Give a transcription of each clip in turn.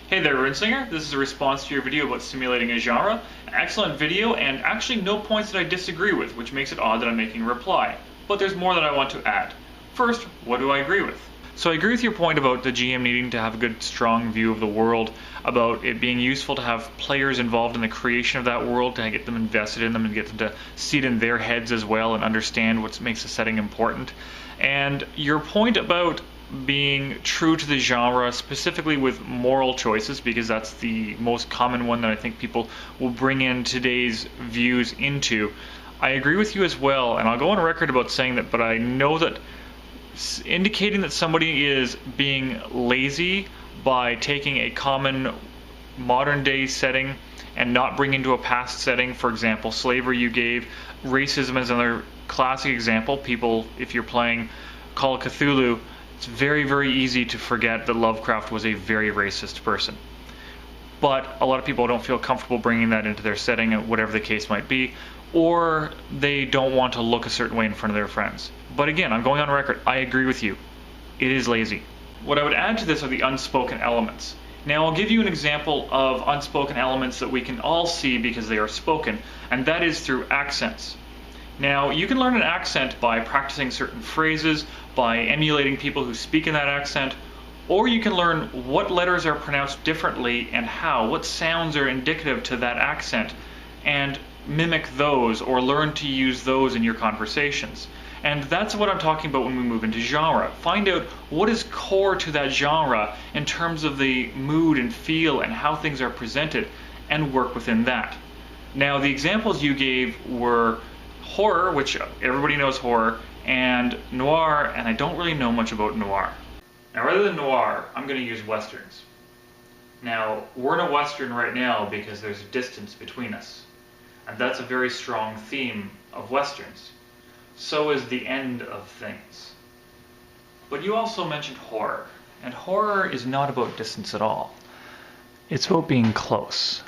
Hey there, Runeslinger. This is a response to your video about simulating a genre. Excellent video, and actually no points that I disagree with, which makes it odd that I'm making a reply. But there's more that I want to add. First, what do I agree with? So I agree with your point about the GM needing to have a good, strong view of the world, about it being useful to have players involved in the creation of that world, to get them invested in them and get them to see it in their heads as well and understand what makes the setting important. And your point about being true to the genre, specifically with moral choices, because that's the most common one that I think people will bring in today's views into. I agree with you as well, and I'll go on record about saying that, but I know that indicating that somebody is being lazy by taking a common modern day setting and not bringing into a past setting, for example, slavery you gave, racism is another classic example. People, if you're playing Call of Cthulhu, it's very, very easy to forget that Lovecraft was a very racist person. But a lot of people don't feel comfortable bringing that into their setting, whatever the case might be, or they don't want to look a certain way in front of their friends. But again, I'm going on record, I agree with you. It is lazy. What I would add to this are the unspoken elements. Now I'll give you an example of unspoken elements that we can all see because they are spoken, and that is through accents. Now, you can learn an accent by practicing certain phrases, by emulating people who speak in that accent, or you can learn what letters are pronounced differently and how, what sounds are indicative to that accent, and mimic those or learn to use those in your conversations. And that's what I'm talking about when we move into genre. Find out what is core to that genre in terms of the mood and feel and how things are presented, and work within that. Now, the examples you gave were horror, which everybody knows horror, and noir, and I don't really know much about noir. Now, rather than noir, I'm going to use westerns. Now, we're in a western right now because there's a distance between us, and that's a very strong theme of westerns. So is the end of things. But you also mentioned horror, and horror is not about distance at all. It's about being close.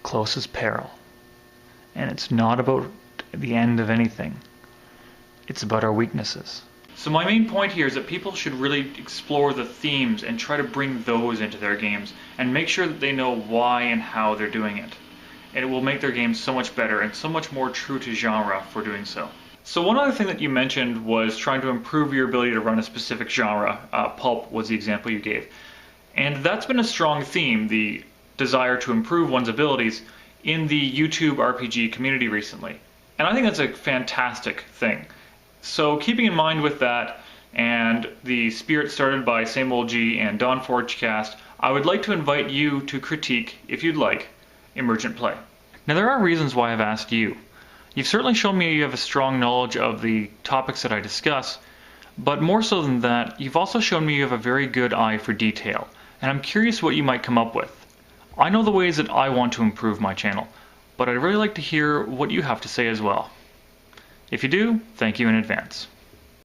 Close as peril. And it's not about the end of anything. It's about our weaknesses. So my main point here is that people should really explore the themes and try to bring those into their games and make sure that they know why and how they're doing it. And it will make their games so much better and so much more true to genre for doing so. So one other thing that you mentioned was trying to improve your ability to run a specific genre. Pulp was the example you gave. And that's been a strong theme, the desire to improve one's abilities, in the YouTube RPG community recently. And I think that's a fantastic thing. So keeping in mind with that, and the spirit started by Same Old G and Don Forgecast, I would like to invite you to critique, if you'd like, emergent play. Now there are reasons why I've asked you. You've certainly shown me you have a strong knowledge of the topics that I discuss, but more so than that, you've also shown me you have a very good eye for detail, and I'm curious what you might come up with. I know the ways that I want to improve my channel, but I'd really like to hear what you have to say as well. If you do, thank you in advance.